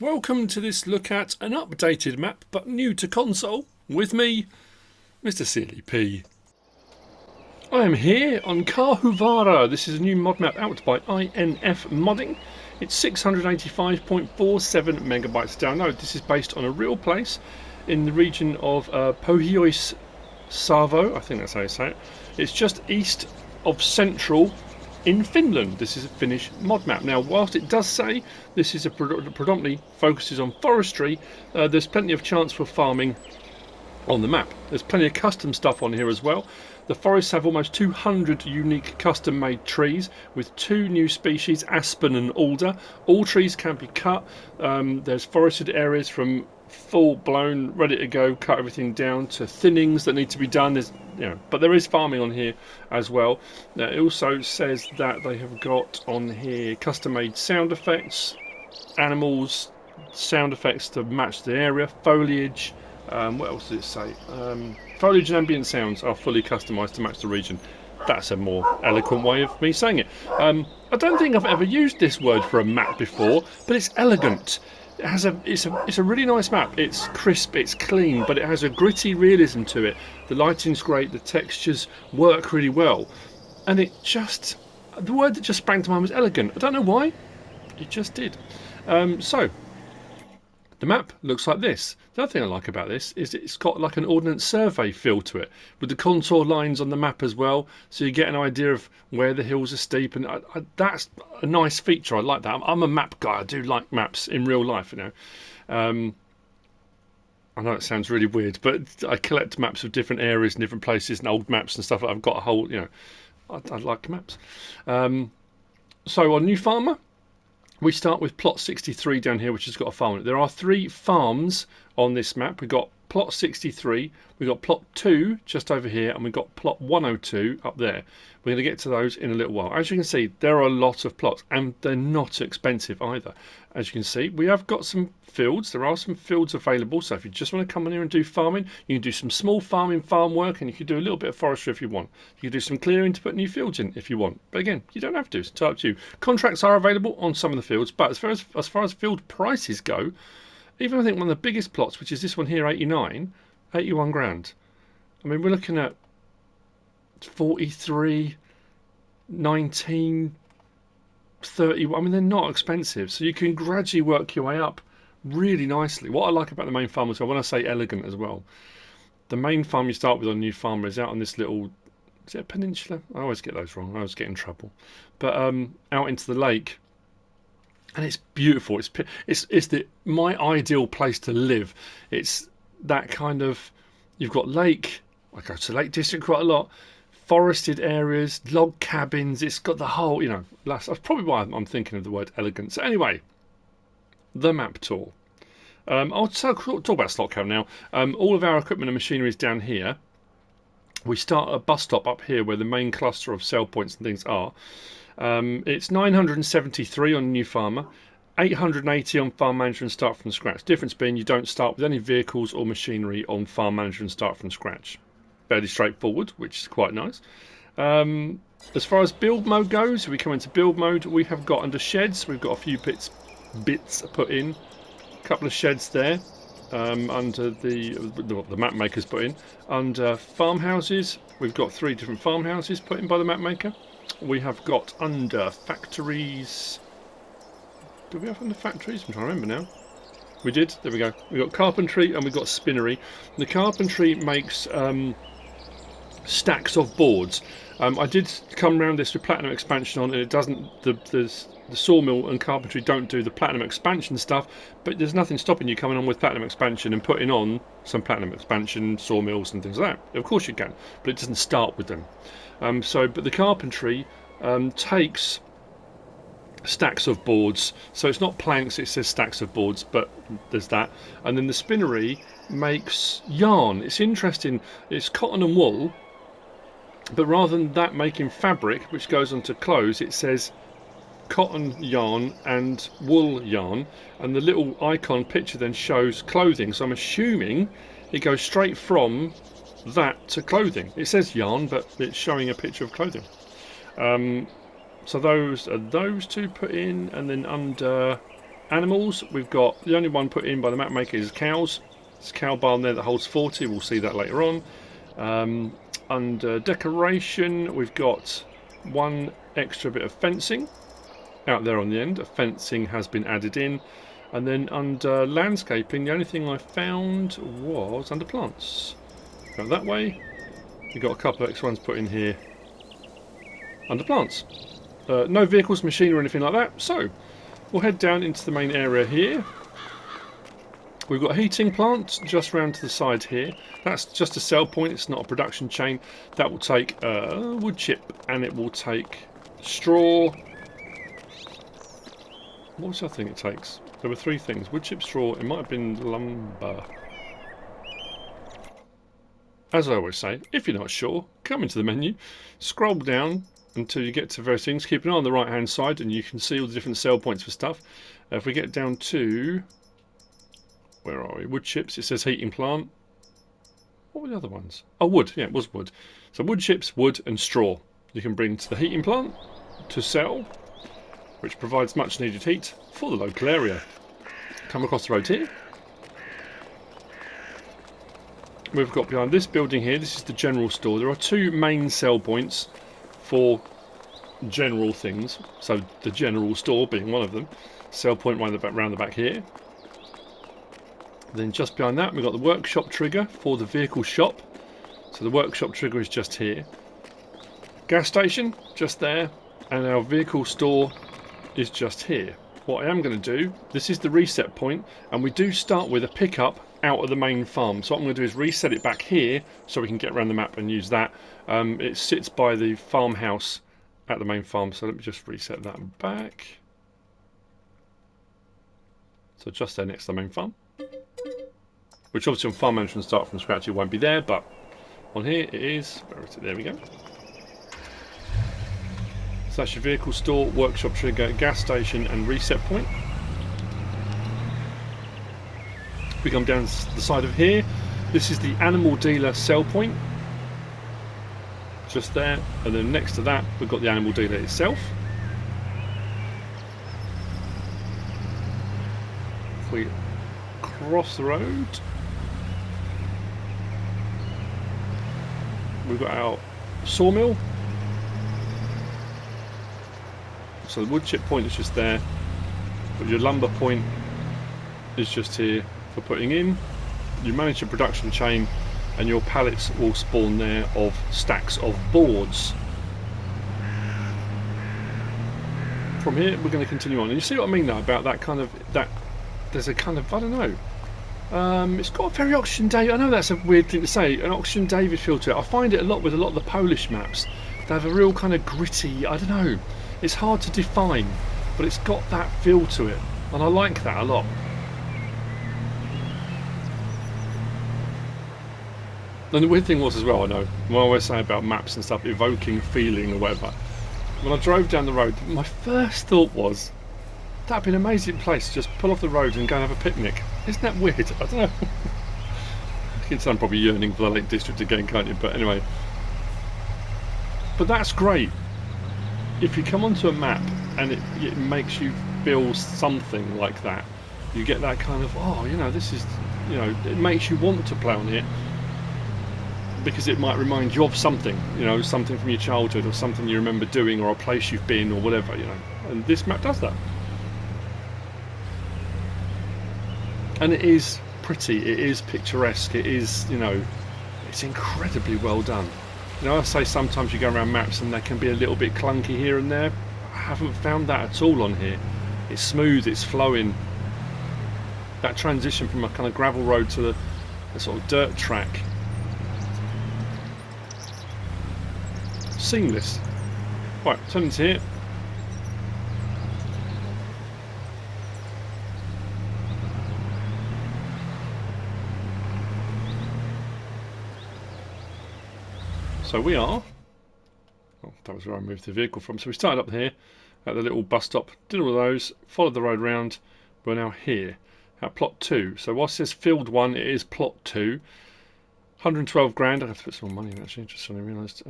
Welcome to this look at an updated map, but new to console, with me, MrSealyp. I am here on Karhuvaara. This is a new mod map out by INF Modding. It's 685.47 megabytes to download. This is based on a real place in the region of Pohjois-Savo, I think that's how you say it. It's just east of central in Finland. This is a Finnish mod map. Now, whilst it does say this is a predominantly focuses on forestry, there's plenty of chance for farming on the map. There's plenty of custom stuff on here as well. The forests have almost 200 unique custom-made trees with 2 new species, aspen and alder. All trees can be cut. There's forested areas from full-blown, ready to go, cut everything down, to thinnings that need to be done. But there is farming on here as well. It also says that they have got on here custom-made sound effects, animals, sound effects to match the area, foliage. What else does it say? Foliage and ambient sounds are fully customised to match the region. That's a more eloquent way of me saying it. I don't think I've ever used this word for a map before, but it's elegant. It's a really nice map. It's crisp, it's clean, but it has a gritty realism to it. The lighting's great, the textures work really well, and the word that just sprang to mind was elegant. I don't know why, it just did. So the map looks like this. The other thing I like about this is it's got like an ordnance survey feel to it, with the contour lines on the map as well, so you get an idea of where the hills are steep, and that's a nice feature. I like that. I'm a map guy. I do like maps in real life, I know it sounds really weird, but I collect maps of different areas and different places and old maps and stuff. I've got a whole, I like maps. So on New Farmer, we start with plot 63 down here, which has got a farm. There are 3 farms on this map. We've got plot 63, we've got plot 2 just over here, and we've got plot 102 up there. We're going to get to those in a little while. As you can see, there are a lot of plots, and they're not expensive either. As you can see, we have got some fields. There are some fields available, so if you just want to come in here and do farming, you can do some small farm work, and you can do a little bit of forestry if you want. You can do some clearing to put new fields in if you want. But again, you don't have to. It's up to you. Contracts are available on some of the fields, but as far as field prices go, even I think one of the biggest plots, which is this one here, 81 grand. I mean, we're looking at 43, 19, 30. I mean, they're not expensive, so you can gradually work your way up really nicely. What I like about the main farm as well, when I say elegant as well, the main farm you start with on New Farmer is out on this little, is it a peninsula? I always get those wrong. I always get in trouble. But out into the lake. And it's beautiful. It's my ideal place to live. It's that kind of, you've got lake. I go to Lake District quite a lot. Forested areas, log cabins. It's got the whole. That's probably why I'm thinking of the word elegant. So anyway, the map tour. I'll talk about slot cam now. All of our equipment and machinery is down here. We start at a bus stop up here where the main cluster of sell points and things are. It's 973 on New Farmer, 880 on Farm Manager and Start from Scratch. Difference being you don't start with any vehicles or machinery on Farm Manager and Start from Scratch. Fairly straightforward, which is quite nice. As far as build mode goes, we come into build mode. We have got under sheds, we've got a few bits put in. A couple of sheds there under the map maker's put in. Under farmhouses, we've got 3 different farmhouses put in by the map maker. We have got under factories. Do we have under factories? I'm trying to remember now. We did. There we go. We've got carpentry and we've got spinnery. The carpentry makes stacks of boards. I did come around this with platinum expansion on, and it doesn't. The sawmill and carpentry don't do the platinum expansion stuff, but there's nothing stopping you coming on with platinum expansion and putting on some platinum expansion sawmills and things like that. Of course you can, but it doesn't start with them. But the carpentry takes stacks of boards, so it's not planks, it says stacks of boards, but there's that. And then the spinnery makes yarn. It's interesting, it's cotton and wool, but rather than that making fabric which goes onto clothes, it says cotton yarn and wool yarn, and the little icon picture then shows clothing, so I'm assuming it goes straight from that to clothing. It says yarn, but it's showing a picture of clothing. So those are those 2 put in, and then under Animals, we've got the only one put in by the map maker is cows. There's a cow barn there that holds 40. We'll see that later on. Under decoration, we've got one extra bit of fencing out there on the end. A fencing has been added in. And then under landscaping, the only thing I found was under plants. Go that way. We've got a couple of extra ones put in here under plants. No vehicles, machinery or anything like that. So we'll head down into the main area here. We've got a heating plant just round to the side here. That's just a sell point, it's not a production chain. That will take wood chip and it will take straw. What was the other thing it takes? There were three things. Wood chip, straw, it might have been lumber. As I always say, if you're not sure, come into the menu, scroll down until you get to various things. Keep an eye on the right hand side and you can see all the different sell points for stuff. If we get down to... where are we? Wood chips. It says heating plant. What were the other ones? Oh, wood. Yeah, it was wood. So wood chips, wood and straw. You can bring to the heating plant to sell, which provides much needed heat for the local area. Come across the road here. We've got behind this building here, this is the general store. There are two main sell points for general things. So the general store being one of them. Sell point round the back here. Then just behind that we've got the workshop trigger for the vehicle shop. So the workshop trigger is just here. Gas station, just there. And our vehicle store is just here. What I am going to do, this is the reset point, and we do start with a pickup out of the main farm. So what I'm going to do is reset it back here so we can get around the map and use that. It sits by the farmhouse at the main farm, so let me just reset that back. So just there next to the main farm. Which obviously on farm management start from scratch it won't be there, but on here it is. Where is it? There we go. So that's your vehicle store, workshop trigger, gas station and reset point. We come down the side of here. This is the animal dealer sell point. Just there. And then next to that we've got the animal dealer itself. If we cross the road, we've got our sawmill. So the wood chip point is just there, but your lumber point is just here for putting in. You manage your production chain and your pallets will spawn there of stacks of boards. From here we're going to continue on, and you see what I mean now about that kind of, that there's a kind of, I don't know, it's got a very Oxygen David, I know that's a weird thing to say, an Oxygen David feel to it. I find it a lot with a lot of the Polish maps. They have a real kind of gritty, I don't know, it's hard to define, but it's got that feel to it, and I like that a lot. And the weird thing was as well, I know, when I always say about maps and stuff, evoking feeling or whatever, when I drove down the road, my first thought was, that'd be an amazing place to just pull off the road and go and have a picnic. Isn't that weird? I don't know. You can sound probably yearning for the Lake District again, can't you? But anyway. But that's great. If you come onto a map and it makes you feel something like that, you get that kind of, oh, you know, this is, you know, it makes you want to play on it because it might remind you of something, you know, something from your childhood or something you remember doing or a place you've been or whatever, you know. And this map does that. And it is pretty, it is picturesque, it is, you know, it's incredibly well done. You know, I say sometimes you go around maps and they can be a little bit clunky here and there. I haven't found that at all on here. It's smooth, it's flowing. That transition from a kind of gravel road to a sort of dirt track. Seamless. Right, turn into here. So we are, oh, that was where I moved the vehicle from. So we started up here at the little bus stop, did all of those, followed the road round. We're now here at plot 2. So whilst it says field 1, it is plot 2. 112 grand. I have to put some more money in actually, just suddenly realised.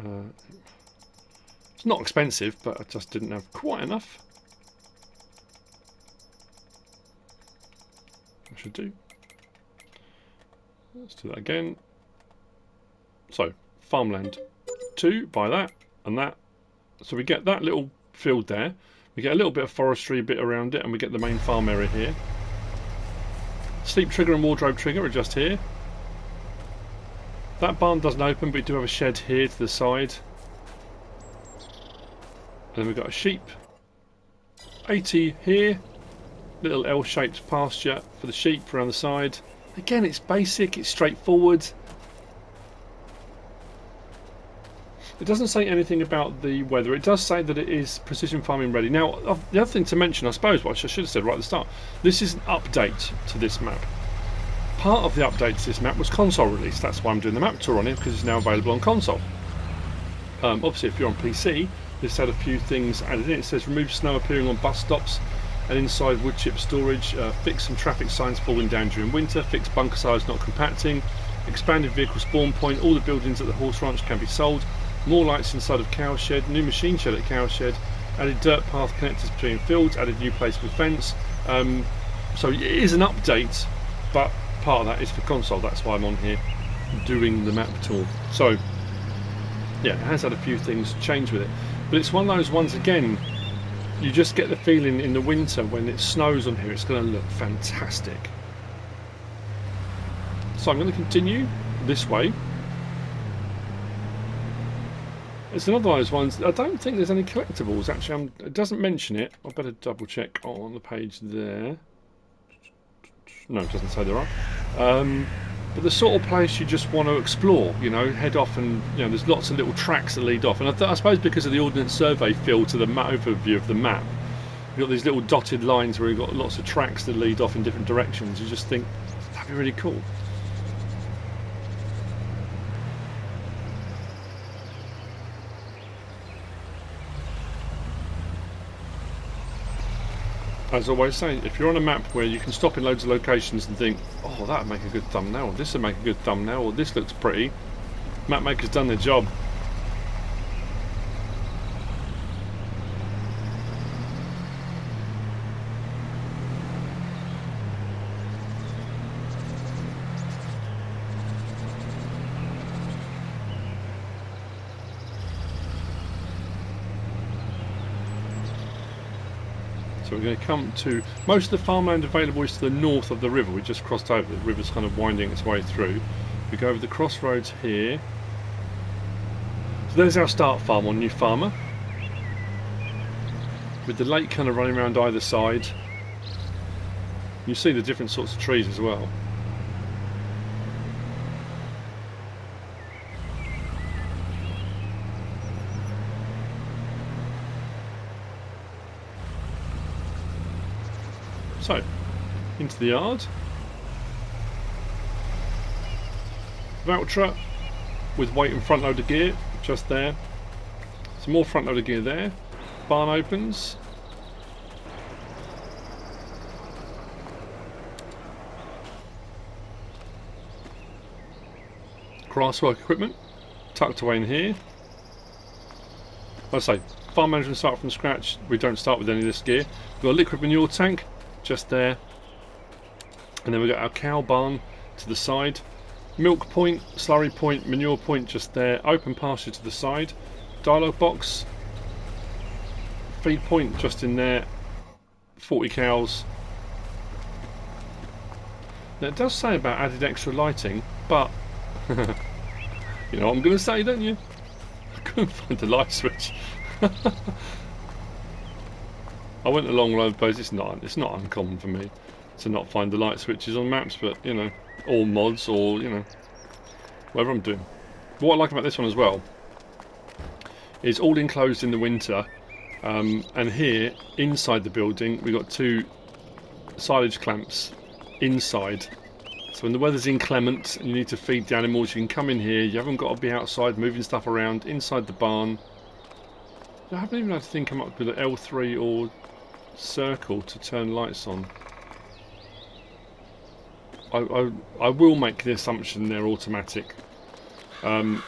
It's not expensive, but I just didn't have quite enough. should do. Let's do that again. So, farmland 2, buy that and that. So we get that little field there. We get a little bit of forestry, a bit around it, and we get the main farm area here. Sleep trigger and wardrobe trigger are just here. That barn doesn't open, but we do have a shed here to the side. And then we've got a sheep. 80 here. Little L-shaped pasture for the sheep around the side. Again, it's basic, it's straightforward. It doesn't say anything about the weather. It does say that it is precision farming ready. Now, the other thing to mention, I suppose, which I should have said right at the start, this is an update to this map. Part of the update to this map was console release. That's why I'm doing the map tour on it, because it's now available on console. Obviously, if you're on PC, this had a few things added in. It says remove snow appearing on bus stops and inside wood chip storage, fix some traffic signs falling down during winter, fix bunker size not compacting, expanded vehicle spawn point, all the buildings at the horse ranch can be sold, more lights inside of cowshed, new machine shed at cowshed, added dirt path connectors between fields, added new placeable fence. So it is an update, but part of that is for console. That's why I'm on here doing the map tour. So yeah, it has had a few things change with it, but it's one of those ones, again, you just get the feeling in the winter when it snows on here it's going to look fantastic. So I'm going to continue this way. It's another one of those ones. I don't think there's any collectibles actually. It doesn't mention it. I better double check on the page there. No, it doesn't say there are. But the sort of place you just want to explore, you know, head off, and you know, there's lots of little tracks that lead off. And I suppose because of the Ordnance Survey feel to the overview of the map, you've got these little dotted lines where you've got lots of tracks that lead off in different directions. You just think that'd be really cool. As I always say, if you're on a map where you can stop in loads of locations and think, oh, that would make a good thumbnail, or this would make a good thumbnail, or this looks pretty, map maker's done their job. So we're going to come to, most of the farmland available is to the north of the river. We just crossed over, the river's kind of winding its way through. We go over the crossroads here. So there's our start farm on New Farmer, with the lake kind of running around either side. You see the different sorts of trees as well. So, into the yard. Valtra with weight and front loader gear, just there. Some more front loader gear there. Barn opens. Grasswork equipment tucked away in here. Like I say, farm management start from scratch. We don't start with any of this gear. We've got a liquid manure tank just there, and then we've got our cow barn to the side, milk point, slurry point, manure point just there, open pasture to the side, dialogue box, feed point just in there, 40 cows. Now it does say about added extra lighting, but you know what I'm going to say, don't you? I couldn't find the light switch. I went along loads of places. It's not uncommon for me to not find the light switches on maps, but you know, all mods, or you know, whatever I'm doing. But what I like about this one as well is all enclosed in the winter, and here inside the building we've got 2 silage clamps inside. So when the weather's inclement and you need to feed the animals, you can come in here. You haven't got to be outside moving stuff around inside the barn. I haven't even had to think come up with an L3 or circle to turn lights on. I will make the assumption they're automatic. Older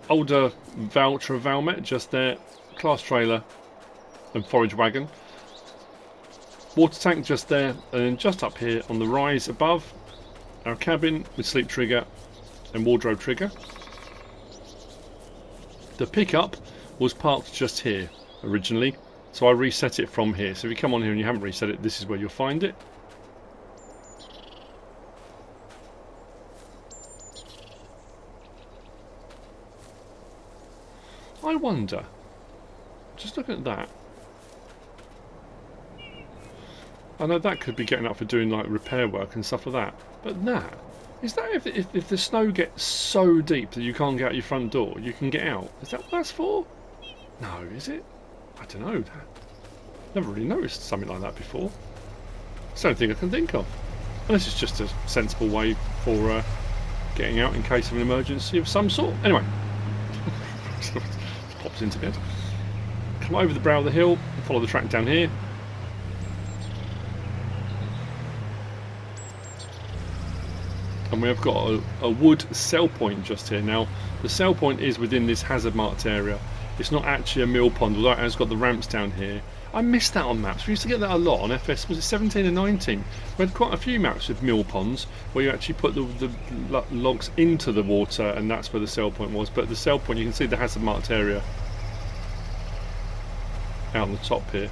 Valtra Valmet just there, class trailer and forage wagon. Water tank just there, and then just up here on the rise above, our cabin with sleep trigger and wardrobe trigger. The pickup was parked just here originally, so I reset it from here. So if you come on here and you haven't reset it, this is where you'll find it. I wonder, just looking at that, I know that could be getting up for doing like repair work and stuff like that, but that, is that if the snow gets so deep that you can't get out your front door, you can get out? Is that what that's for? No, is it? I don't know. Never really noticed something like that before. It's the only thing I can think of. Unless it's just a sensible way for getting out in case of an emergency of some sort. Anyway. Pops into bed. Come over the brow of the hill and follow the track down here. And we've got a wood sell point just here. Now, the sell point is within this hazard marked area. It's not actually a mill pond, although it has got the ramps down here. I missed that on maps. We used to get that a lot on FS, was it 17 and 19? We had quite a few maps with mill ponds where you actually put the logs into the water, and that's where the sell point was. But the sell point, you can see the hazard marked area out on the top here.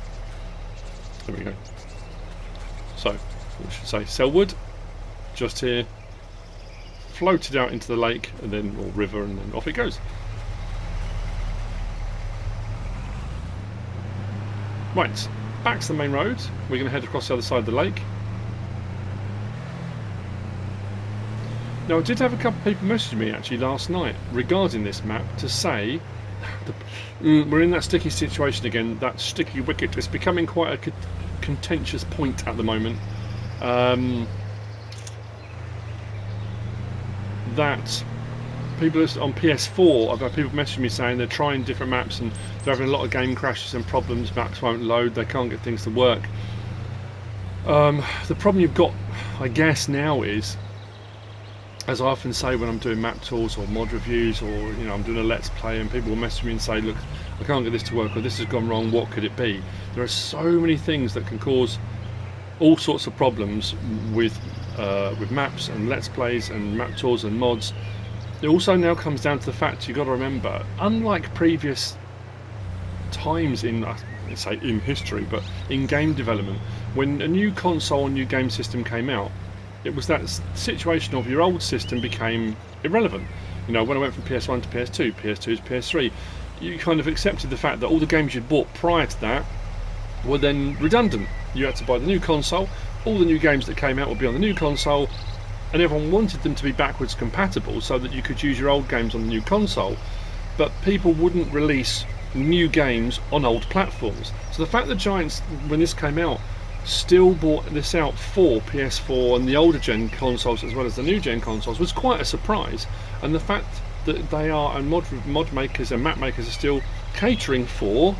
There we go. So, we should say sell wood, just here, floated out into the lake, and then, or river, and then off it goes. Right, back to the main road. We're going to head across the other side of the lake. Now, I did have a couple of people message me actually last night regarding this map to say we're in that sticky situation again, that sticky wicket. It's becoming quite a contentious point at the moment. That people on PS4, I've had people messaging me saying they're trying different maps and they're having a lot of game crashes and problems. Maps won't load, they can't get things to work. The problem you've got, I guess, now is, as I often say when I'm doing map tours or mod reviews, or I'm doing a let's play and people will message me and say, look, I can't get this to work, or this has gone wrong, what could it be? There are so many things that can cause all sorts of problems with maps and let's plays and map tours and mods. It also now comes down to the fact you've got to remember, unlike previous times in history, but in game development, when a new console and new game system came out, it was that situation of your old system became irrelevant. When I went from PS1 to PS2, PS2 to PS3, you kind of accepted the fact that all the games you'd bought prior to that were then redundant. You had to buy the new console, all the new games that came out would be on the new console, and everyone wanted them to be backwards compatible so that you could use your old games on the new console, but people wouldn't release new games on old platforms. So the fact that Giants, when this came out, still brought this out for PS4 and the older gen consoles as well as the new gen consoles was quite a surprise. And the fact that they are, and mod makers and map makers are still catering for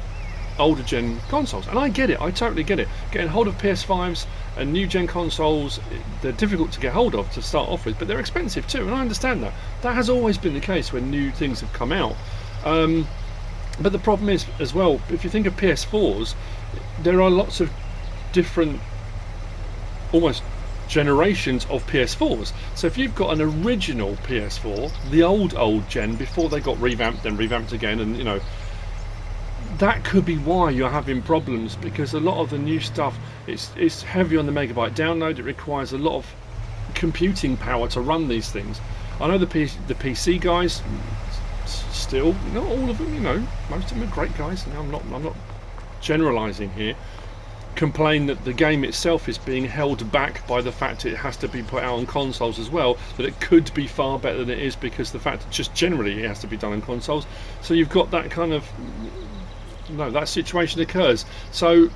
older gen consoles, and I get it, I totally get it. Getting hold of PS5s and new gen consoles, they're difficult to get hold of to start off with, but they're expensive too, and I understand that. That has always been the case when new things have come out. But the problem is as well, if you think of PS4s, there are lots of different almost generations of PS4s. So if you've got an original PS4, the old gen before they got revamped, then revamped again, and that could be why you're having problems, because a lot of the new stuff, it's heavy on the megabyte download. It requires a lot of computing power to run these things. I know the PC guys still, not all of them, most of them are great guys. I'm not generalizing here. Complain that the game itself is being held back by the fact it has to be put out on consoles as well, that it could be far better than it is because the fact that just generally it has to be done on consoles. So you've got that kind of that situation occurs. So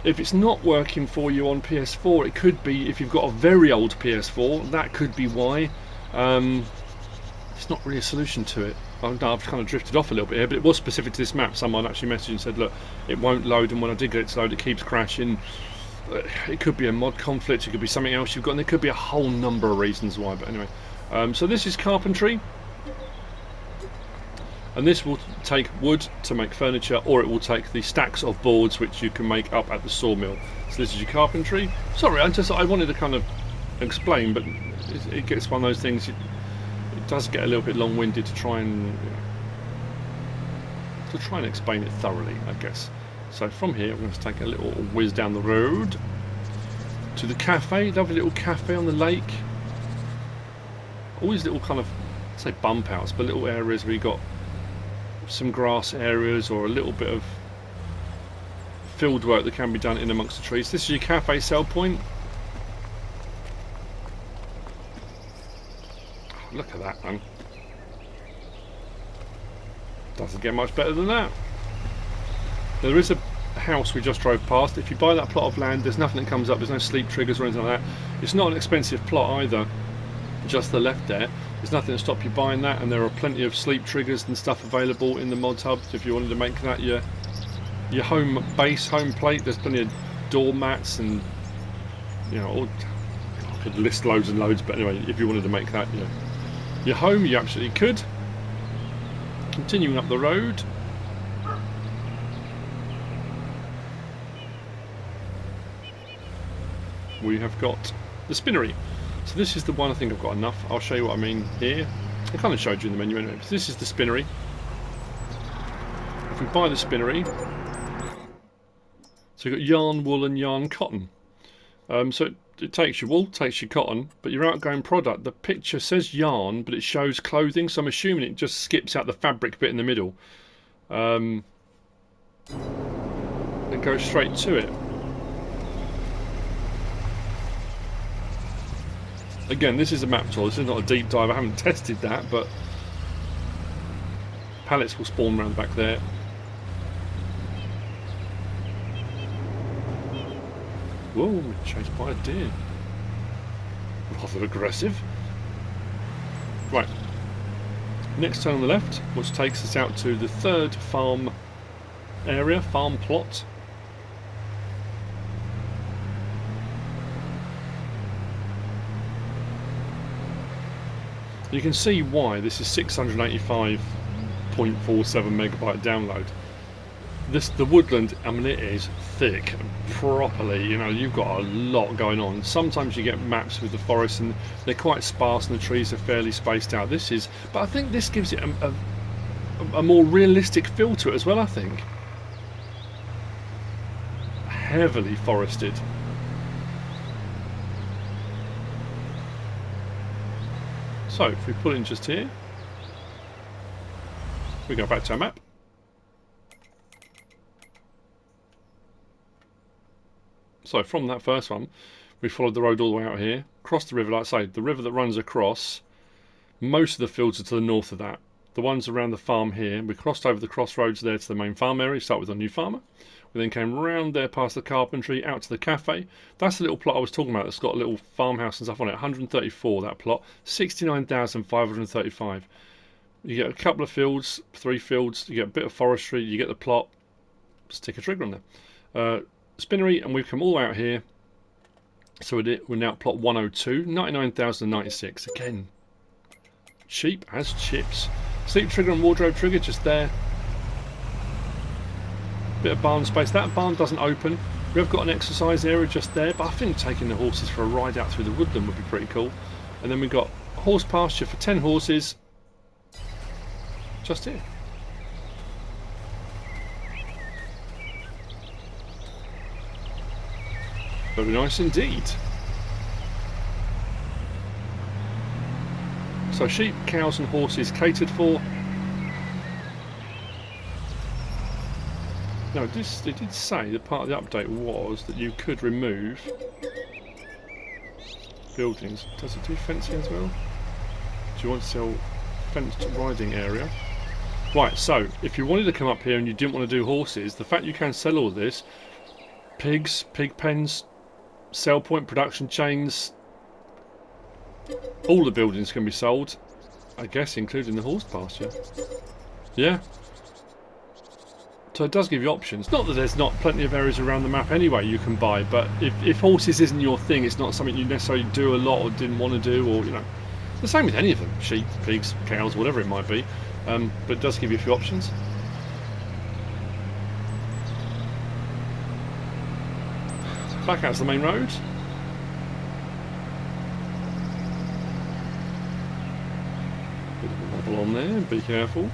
if it's not working for you on PS4, it could be, if you've got a very old PS4, that could be why. It's not really a solution to it. I've kind of drifted off a little bit here, but it was specific to this map. Someone actually messaged and said, look, it won't load, and when I did get it to load, it keeps crashing. It could be a mod conflict, it could be something else you've got, and there could be a whole number of reasons why. But anyway, so this is carpentry. And this will take wood to make furniture, or it will take the stacks of boards which you can make up at the sawmill. So this is your carpentry. Sorry, I wanted to kind of explain, but it gets one of those things. It does get a little bit long-winded to try and explain it thoroughly, I guess. So from here, we're going to take a little whiz down the road to the cafe. Lovely little cafe on the lake. All these little kind of, say bump outs, but little areas where you got some grass areas or a little bit of field work that can be done in amongst the trees. This is your cafe sell point. Oh, look at that, man. Doesn't get much better than that. There is a house we just drove past. If you buy that plot of land, there's nothing that comes up. There's no sleep triggers or anything like that. It's not an expensive plot either. Just the left there. There's nothing to stop you buying that, and there are plenty of sleep triggers and stuff available in the mod hub if you wanted to make that your home base, home plate. There's plenty of doormats and, you know, I could list loads and loads, but anyway, if you wanted to make that your home, you absolutely could. Continuing up the road, we have got the spinnery. So this is the one. I think I've got enough. I'll show you what I mean here. I kind of showed you in the menu anyway. So this is the spinnery. If we buy the spinnery, so you've got yarn, wool and yarn cotton. So it takes your wool, takes your cotton, but your outgoing product, the picture says yarn, but it shows clothing, so I'm assuming it just skips out the fabric bit in the middle. And goes straight to it. Again, this is a map tool, this is not a deep dive, I haven't tested that, but pallets will spawn around back there. Whoa, we're chased by a deer. Rather aggressive. Right, next turn on the left, which takes us out to the third farm area, farm plot. You can see why this is 685.47 megabyte download. The woodland, I mean, it is thick properly. You know, you've got a lot going on. Sometimes you get maps with the forest and they're quite sparse and the trees are fairly spaced out. This is, but I think this gives it a more realistic feel to it as well. I think heavily forested. So if we pull in just here, we go back to our map. So from that first one, we followed the road all the way out here, crossed the river, like I say, the river that runs across, most of the fields are to the north of that. The ones around the farm here, we crossed over the crossroads there to the main farm area, start with our new farmer. We then came round there past the carpentry, out to the cafe. That's the little plot I was talking about that's got a little farmhouse and stuff on it. 134, that plot. 69,535. You get a couple of fields, 3 fields, you get a bit of forestry, you get the plot. Stick a trigger on there. Spinnery, and we've come all out here. So we're now at plot 102, 99,096. Again, cheap as chips. Sleep trigger and wardrobe trigger just there. Bit of barn space. That barn doesn't open. We have got an exercise area just there, but I think taking the horses for a ride out through the woodland would be pretty cool. And then we've got horse pasture for 10 horses just here. Very nice indeed. So sheep, cows and horses catered for. No, they did say that part of the update was that you could remove buildings. Does it do fencing as well? Do you want to sell fenced riding area? Right, so if you wanted to come up here and you didn't want to do horses, the fact you can sell all this, pigs, pig pens, sell point, production chains, all the buildings can be sold, I guess, including the horse pasture. Yeah. So it does give you options. Not that there's not plenty of areas around the map anyway you can buy, but if horses isn't your thing, it's not something you necessarily do a lot or didn't want to do, or, you know, the same with any of them, sheep, pigs, cows, whatever it might be. but it does give you a few options. Back out to the main road. Bit of a wobble on there, be careful.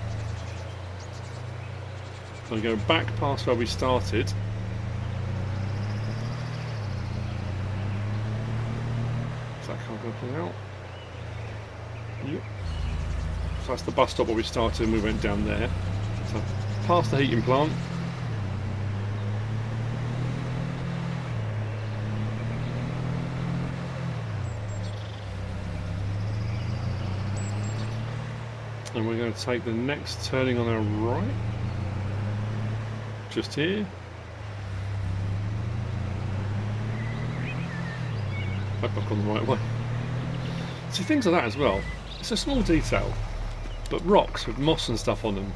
So go back past where we started. Is that car going to pull out? Yep. So that's the bus stop where we started and we went down there. So past the heating plant. And we're going to take the next turning on our right. Just here. Back on the right way. See, things like that as well. It's a small detail, but rocks with moss and stuff on them.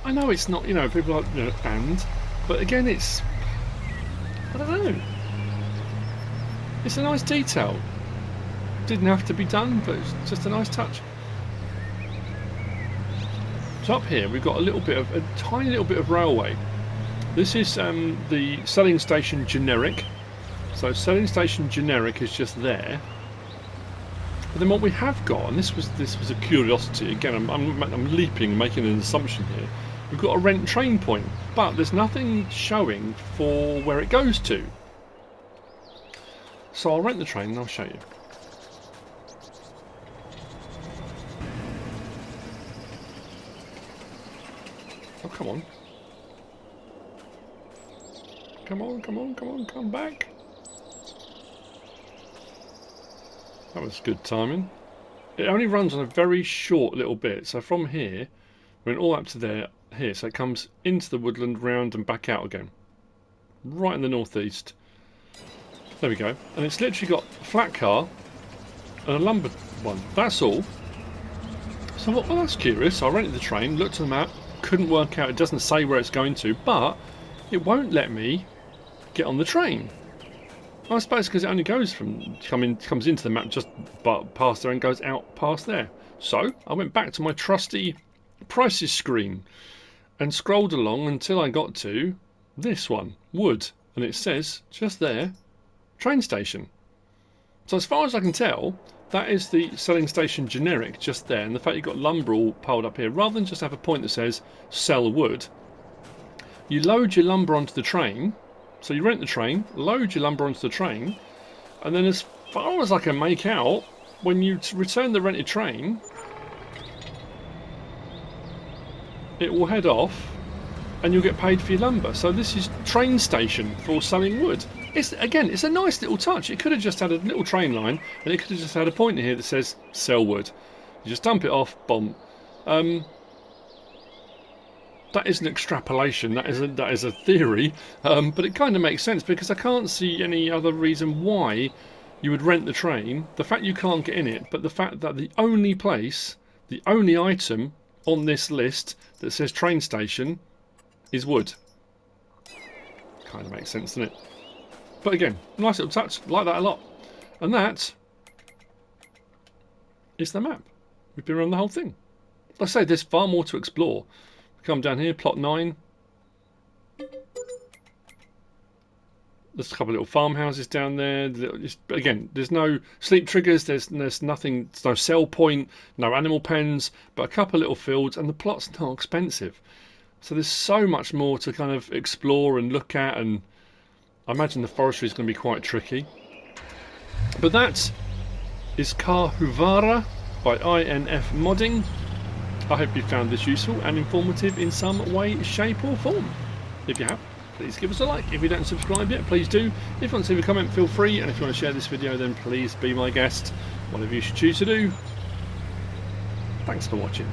I know it's not, you know, people are, you know, but again, it's, I don't know. It's a nice detail. Didn't have to be done, but it's just a nice touch. So up here we've got a tiny little bit of railway. This is the selling station generic. So selling station generic is just there. But then what we have got, and this was a curiosity. Again, I'm leaping, making an assumption here. We've got a rent train point, but there's nothing showing for where it goes to. So I'll rent the train and I'll show you. Oh, come on. Come on, come on, come on, come back. That was good timing. It only runs on a very short little bit. So from here, we went all up to there, here. So it comes into the woodland, round and back out again. Right in the northeast. There we go. And it's literally got a flat car and a lumber one. That's all. So I thought, well, that's curious. So I rented the train, looked at the map, couldn't work out, it doesn't say where it's going to, but it won't let me get on the train. I suppose because it only goes from comes into the map just past there and goes out past there. So I went back to my trusty prices screen and scrolled along until I got to this one, Wood, and it says just there, train station. So as far as I can tell, that is the selling station generic just there, and the fact you've got lumber all piled up here, rather than just have a point that says sell wood, you load your lumber onto the train. So you rent the train, load your lumber onto the train, and then as far as I can make out, when you return the rented train, it will head off and you'll get paid for your lumber. So this is train station for selling wood. It's a nice little touch. It could have just had a little train line and it could have just had a pointer here that says sell wood. You just dump it off, bomb. That is an extrapolation, that is a theory, but it kind of makes sense because I can't see any other reason why you would rent the train. The fact you can't get in it, but the fact that the only place, the only item on this list that says train station is wood. Kind of makes sense, doesn't it? But again, nice little touch, like that a lot. And that is the map. We've been around the whole thing. Like I say, there's far more to explore. Come down here, plot 9. There's a couple of little farmhouses down there. Again, there's no sleep triggers, there's nothing, there's no sell point, no animal pens, but a couple of little fields, and the plot's not expensive. So there's so much more to kind of explore and look at, and I imagine the forestry is going to be quite tricky. But that is Karhuvaara by INF Modding. I hope you found this useful and informative in some way, shape or form. If you have, please give us a like. If you don't subscribe yet, please do. If you want to leave a comment, feel free. And if you want to share this video, then please be my guest. Whatever you should choose to do. Thanks for watching.